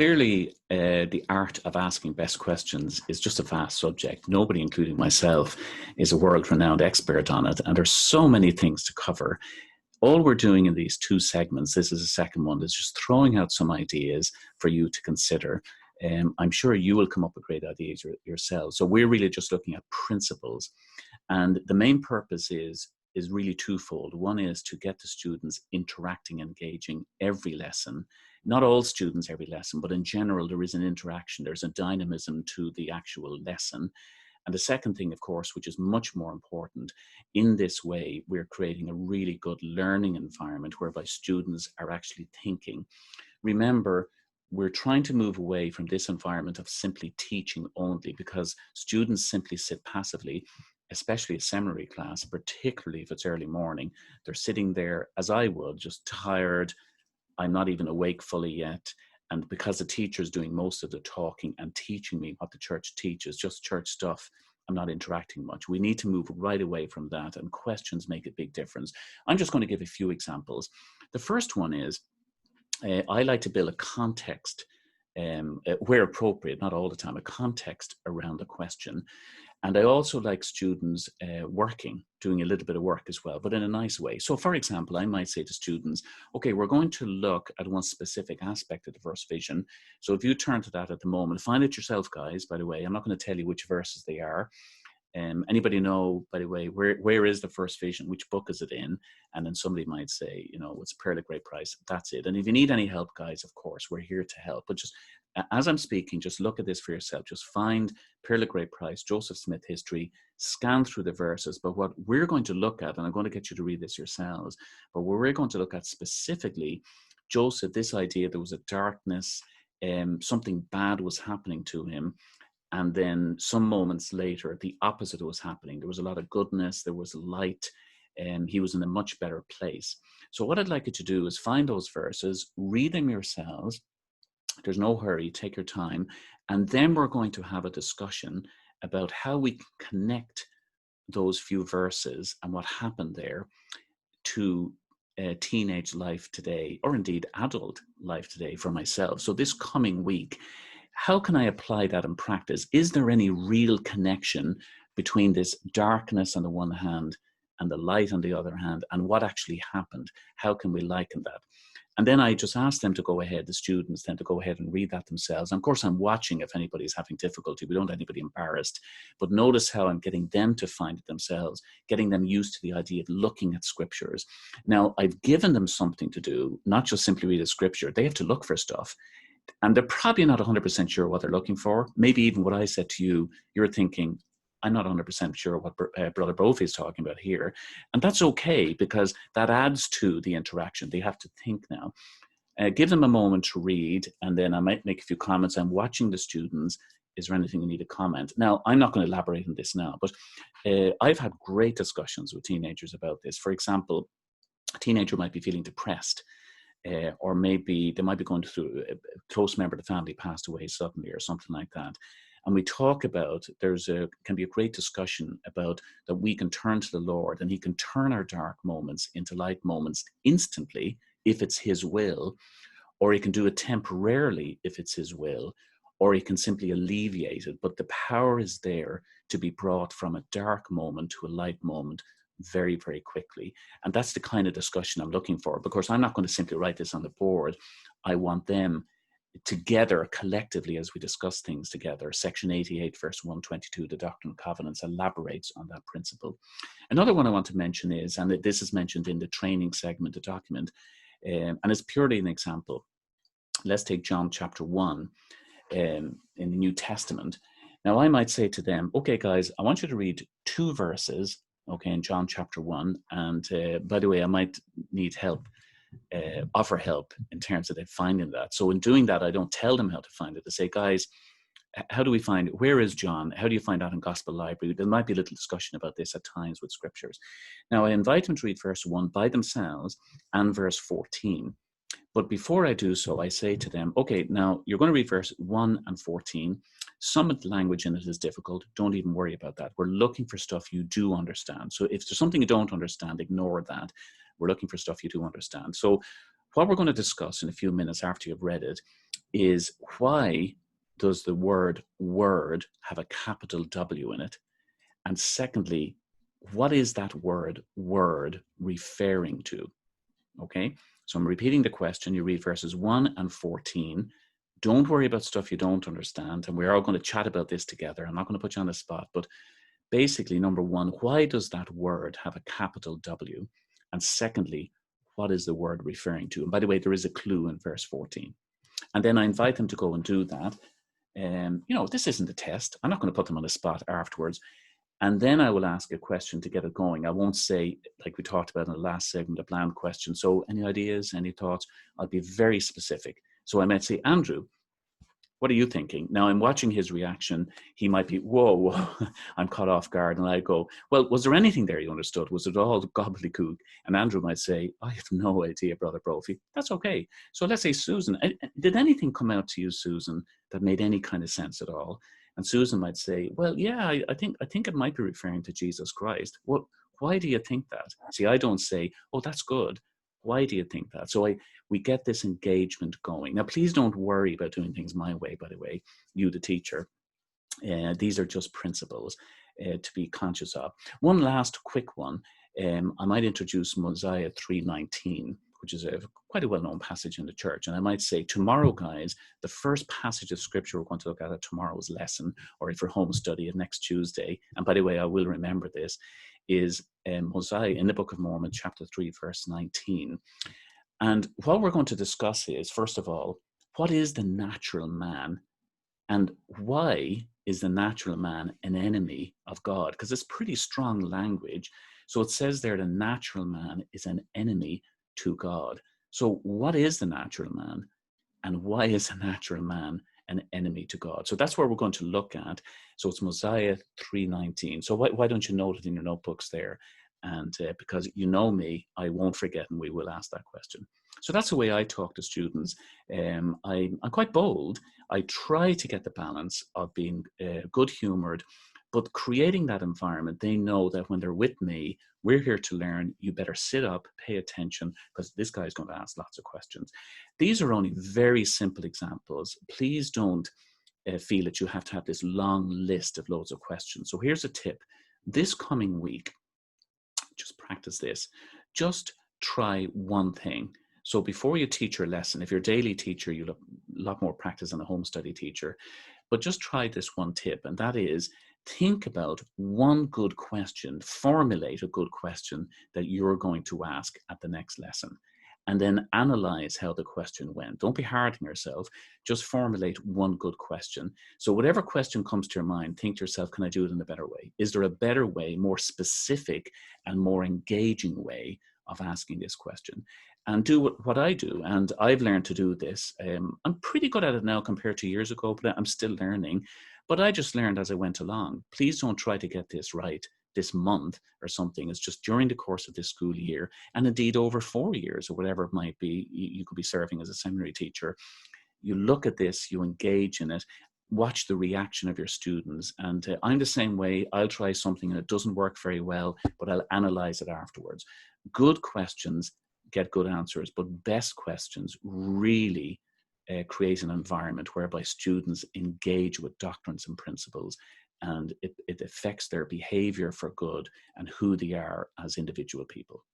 Clearly, the art of asking best questions is just a vast subject. Nobody, including myself, is a world-renowned expert on it, and there's so many things to cover. All we're doing in these two segments, this is the second one, is just throwing out some ideas for you to consider. I'm sure you will come up with great ideas yourselves. So we're really just looking at principles. And the main purpose is really twofold. One is to get the students interacting, engaging every lesson. Not all students every lesson, but in general, there is an interaction. There's a dynamism to the actual lesson. And the second thing, of course, which is much more important, in this way, we're creating a really good learning environment whereby students are actually thinking. Remember, we're trying to move away from this environment of simply teaching only, because students simply sit passively, especially a seminary class, particularly if it's early morning. They're sitting there, as I would, just tired. I'm not even awake fully yet. And because the teacher's doing most of the talking and teaching me what the church teaches, just church stuff, I'm not interacting much. We need to move right away from that, and questions make a big difference. I'm just going to give a few examples. The first one is, I like to build a context, where appropriate, not all the time, a context around the question. And I also like students doing a little bit of work as well, but in a nice way. So for example, I might say to students, okay, we're going to look at one specific aspect of the verse vision. So if you turn to that at the moment, find it yourself, guys, by the way. I'm not going to tell you which verses they are. Anybody know, by the way, where is the first vision? Which book is it in? And then somebody might say, it's Pearl of Great Price. That's it. And if you need any help, guys, of course, we're here to help. But just as I'm speaking, just look at this for yourself. Just find Pearl of Great Price, Joseph Smith history, scan through the verses. But what we're going to look at, and I'm going to get you to read this yourselves, but what we're going to look at specifically, Joseph, this idea there was a darkness, something bad was happening to him. And then some moments later, the opposite was happening. There was a lot of goodness, there was light, and he was in a much better place. So what I'd like you to do is find those verses, read them yourselves. There's no hurry, take your time. And then we're going to have a discussion about how we can connect those few verses and what happened there to teenage life today, or indeed adult life today for myself. So this coming week, how can I apply that in practice? Is there any real connection between this darkness on the one hand and the light on the other hand, and what actually happened? How can we liken that? And then I just ask them to go ahead, the students then to go ahead and read that themselves. And of course, I'm watching if anybody's having difficulty. We don't want anybody embarrassed. But notice how I'm getting them to find it themselves, getting them used to the idea of looking at scriptures. Now, I've given them something to do, not just simply read a scripture. They have to look for stuff. And they're probably not 100% sure what they're looking for. Maybe even what I said to you, you're thinking, I'm not 100% sure what Brother Brophy is talking about here. And that's okay, because that adds to the interaction. They have to think now. Give them a moment to read, and then I might make a few comments. I'm watching the students. Is there anything you need to comment? Now, I'm not going to elaborate on this now, but I've had great discussions with teenagers about this. For example, a teenager might be feeling depressed. Or maybe they might be going through a close member of the family passed away suddenly or something like that. And we talk about, can be a great discussion about that we can turn to the Lord, and he can turn our dark moments into light moments instantly if it's his will, or he can do it temporarily if it's his will, or he can simply alleviate it. But the power is there to be brought from a dark moment to a light moment very, very quickly. And that's the kind of discussion I'm looking for, because I'm not going to simply write this on the board. I want them together, collectively, as we discuss things together. Section 88, verse 122, the Doctrine and Covenants, elaborates on that principle. Another one I want to mention is, and this is mentioned in the training segment of the document, and it's purely an example. Let's take John chapter 1 in the New Testament. Now, I might say to them, okay, guys, I want you to read 2 verses, okay, in John chapter 1. And by the way, I might need help, offer help in terms of them finding that. So in doing that, I don't tell them how to find it. I say, guys, how do we find it? Where is John? How do you find out in Gospel Library? There might be a little discussion about this at times with scriptures. Now, I invite them to read verse 1 by themselves and verse 14. But before I do so, I say to them, okay, now you're going to read verse 1 and 14. Some of the language in it is difficult. Don't even worry about that. We're looking for stuff you do understand. So if there's something you don't understand, ignore that. We're looking for stuff you do understand. So what we're going to discuss in a few minutes after you've read it is why does the word word have a capital W in it? And secondly, what is that word referring to? Okay, so I'm repeating the question. You read verses 1 and 14. Don't worry about stuff you don't understand. And we're all going to chat about this together. I'm not going to put you on the spot, but basically, number one, why does that word have a capital W? And secondly, what is the word referring to? And by the way, there is a clue in verse 14. And then I invite them to go and do that. This isn't a test. I'm not going to put them on the spot afterwards. And then I will ask a question to get it going. I won't say, like we talked about in the last segment, a bland question. So any ideas, any thoughts? I'll be very specific. So I might say, Andrew, what are you thinking? Now I'm watching his reaction. He might be, whoa, I'm caught off guard. And I go, well, was there anything there you understood? Was it all gobbledygook? And Andrew might say, I have no idea, Brother Brophy. That's okay. So let's say, Susan, did anything come out to you, Susan, that made any kind of sense at all? And Susan might say, well, yeah, I think it might be referring to Jesus Christ. Well, why do you think that? See, I don't say, oh, that's good. Why do you think that? So we get this engagement going. Now, please don't worry about doing things my way, by the way, you, the teacher. These are just principles to be conscious of. One last quick one. I might introduce Mosiah 3:19, which is quite a well-known passage in the church. And I might say, tomorrow, guys, the first passage of scripture we're going to look at tomorrow's lesson, or for home study of next Tuesday, and by the way, I will remember this, is Mosiah in the Book of Mormon, chapter 3, verse 19. And what we're going to discuss is, first of all, what is the natural man? And why is the natural man an enemy of God? Because it's pretty strong language. So it says there the natural man is an enemy to God. So what is the natural man? And why is the natural man an enemy to God? So that's where we're going to look at. So it's Mosiah 3:19. So why don't you note it in your notebooks there? And because you know me, I won't forget, and we will ask that question. So that's the way I talk to students. I'm quite bold. I try to get the balance of being good-humored, but creating that environment. They know that when they're with me, we're here to learn. You better sit up, pay attention, because this guy's going to ask lots of questions. These are only very simple examples. Please don't feel that you have to have this long list of loads of questions. So here's a tip. This coming week, just practice this. Just try one thing. So before you teach your lesson, if you're a daily teacher, you'll have a lot more practice than a home study teacher. But just try this one tip, and that is think about one good question, formulate a good question that you're going to ask at the next lesson, and then analyze how the question went. Don't be hard on yourself. Just formulate one good question. So whatever question comes to your mind, think to yourself, can I do it in a better way? Is there a better way, more specific and more engaging way of asking this question? And do what I do. And I've learned to do this. I'm pretty good at it now compared to years ago, but I'm still learning. But I just learned as I went along. Please don't try to get this right this month or something. It's just during the course of this school year, and indeed over 4 years or whatever it might be, you could be serving as a seminary teacher. You look at this, you engage in it, watch the reaction of your students. And I'm the same way. I'll try something and it doesn't work very well, but I'll analyze it afterwards. Good questions get good answers, but best questions really create an environment whereby students engage with doctrines and principles, and it affects their behavior for good and who they are as individual people.